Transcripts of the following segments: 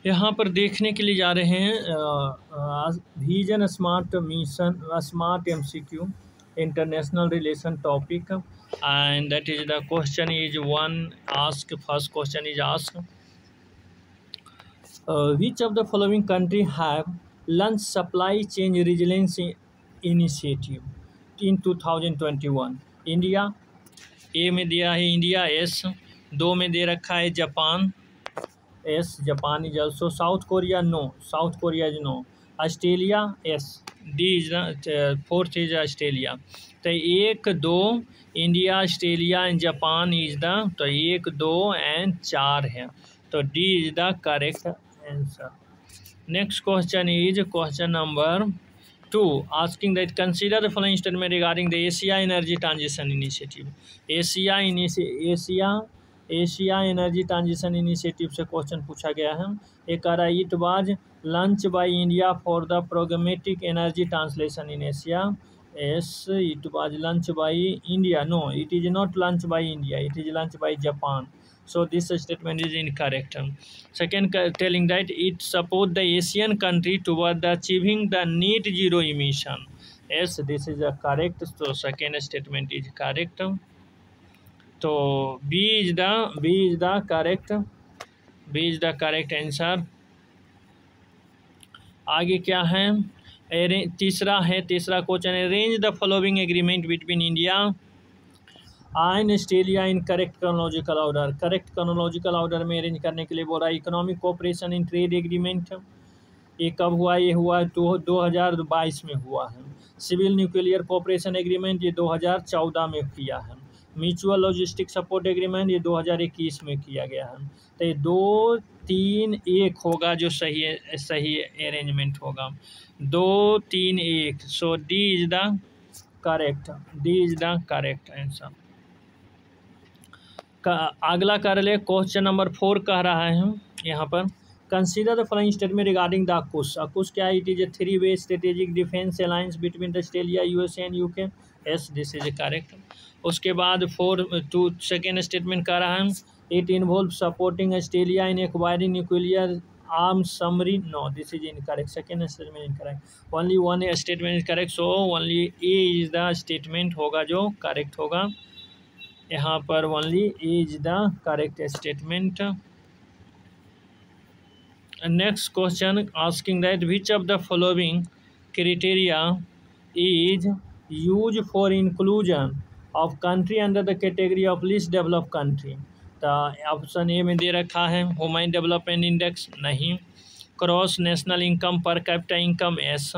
यहाँ पर देखने के लिए जा रहे हैं vision smart mission smart MCQ international relation topic and that is the question is one ask first question is ask which of the following country have launched supply chain resilience initiative in 2021? India ए में दिया है India S, दो में दे रखा है Japan yes, Japan is also, south Korea no, south Korea is no, Australia yes, D is the fourth is Australia. तो एक दो India Australia and Japan is the, तो एक दो एंड चार है, तो D is the correct answer. Next question is question number 2 asking that consider the following statement regarding the Asia Energy Transition Initiative. Asia energy transition initiative से question पूछा गया है। एक आ रहा है it was launch by India for the programmatic energy translation in Asia yes, it was launch by India no, it is not launch by India, it is launch by Japan, so this statement is incorrect. Second, telling that it support the Asian country toward the achieving the net zero emission. Yes, this is correct. So second statement is correct. So B is the correct. B is the correct answer. आगे क्या है? तीसरा question है arrange the following agreement between India and Australia in correct chronological order. Correct chronological order में arrange करने के लिए बोल रहा है economic cooperation in trade agreement, ये कब हुआ? ये हुआ 2022 में हुआ है। सिविल न्यूक्लियर कोऑपरेशन एग्रीमेंट ये 2014 में किया है। म्यूचुअल लॉजिस्टिक सपोर्ट एग्रीमेंट ये 2021 में किया गया है। तो ये 2, 3, 1 होगा जो सही अरेंजमेंट होगा, 2, 3, 1। So D is the correct answer. अगला कर ले क्वेश्चन नंबर 4 कह रहा है यहाँ पर consider the following statement regarding the AUKUS। AUKUS क्या है? It is a 3-way strategic defence alliance between the Australia USA and UK। Yes, this is correct. उसके बाद सेकेंड स्टेटमेंट कह रहा है it involve supporting Australia in acquiring nuclear arms submarine no, this is incorrect. Second statement incorrect, only one statement is correct, so only A is the statement होगा जो correct होगा यहाँ पर, only is the correct statement. Next question asking that which of the following criteria is use for inclusion of country under the category of least developed country. तो option A में दे रखा है ह्यूमन डेवलपमेंट इंडेक्स नहीं, gross national income per capita income yes,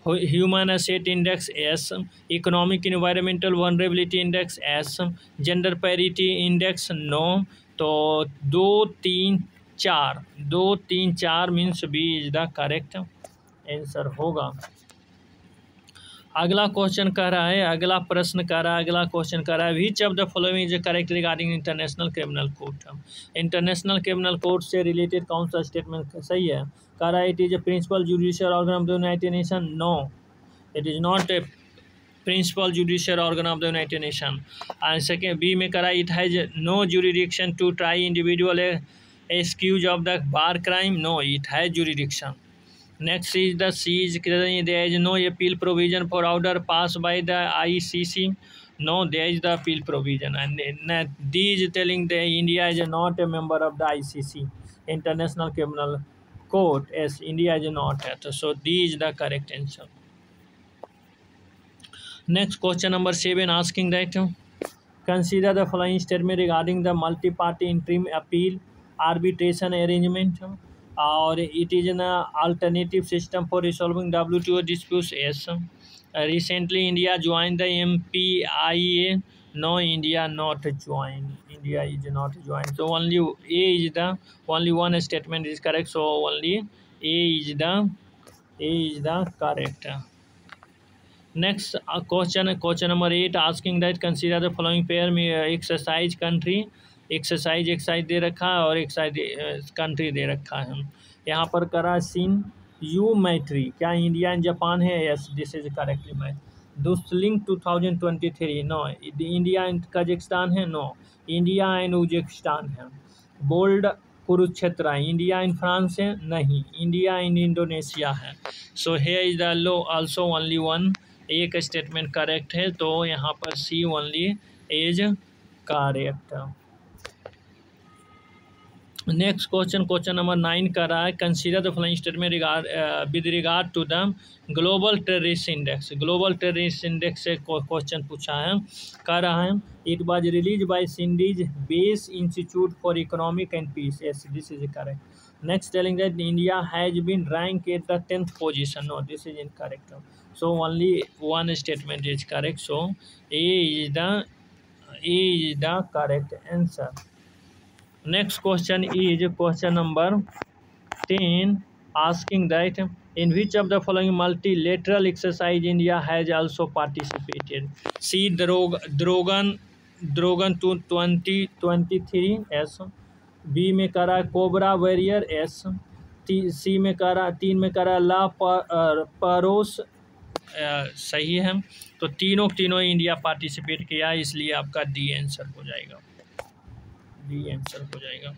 human asset index yes, economic environmental vulnerability index yes, gender parity index no. तो 2, 3, 4 means B is the correct answer होगा। अगला question कह रहा है, अगला क्वेश्चन कह रहा है which of the following is correct regarding international criminal court. International criminal court से रिलेटेड कौन सा स्टेटमेंट सही है? कह रहा है it is a principal judicial organ of the United Nation no, it is not a principal judicial organ of the United Nation. And second B में कह रहा है it has no jurisdiction to try individual accused of the war crime no, it has jurisdiction. Next is the C is there is no appeal provision for order passed by the ICC. No, there is the appeal provision. And D is telling that India is not a member of the ICC, International Criminal Court. Yes, India is not. So D is the correct answer. Next question number 7 asking that consider the following statement regarding the multi-party interim appeal arbitration arrangement. और it is an alternative system for resolving WTO disputes yes. Recently India joined the MPIA no, India not joined, India is not joined, so only A is the only one statement is correct, so only A is the correct. Next question number 8 asking that consider the following pair में exercise country exercise दे रखा है और exercise country दे रखा है। यहाँ पर करा scene यू मैट्री क्या इंडिया एंड जापान है? Yes, this is correctly match. दुस्लिंग 2023 नो, इंडिया एंड कजाकिस्तान है नो, इंडिया एंड उज्बेकिस्तान है। बोल्ड कुरुक्षेत्र है। इंडिया इन फ्रांस है, नहीं, इंडिया इन इंडोनेशिया है। So here is the low also only one, एक statement correct है, तो यहाँ पर C only is correct. Next question, question number 9 कर रहा है, consider the following statement with regard to the global terrorist index. Global terrorist index से question पूछा है, कर रहा है, it was released by Sydney's base institute for economic and peace, yes this is correct. Next telling that India has been rank at the 10th position, no this is incorrect. So only one statement is correct, so A is the correct answer. Next question is question number 10, asking that in which of the following multilateral exercise India has also participated? C. Drogan 2023 S, B में करा cobra warrior S, सी में करा, 3 में करा ला परोस, सही है, तो तीनों इंडिया पार्टिसिपेट किया, इसलिए आपका डी आंसर हो जाएगा, डी आंसर हो जाएगा।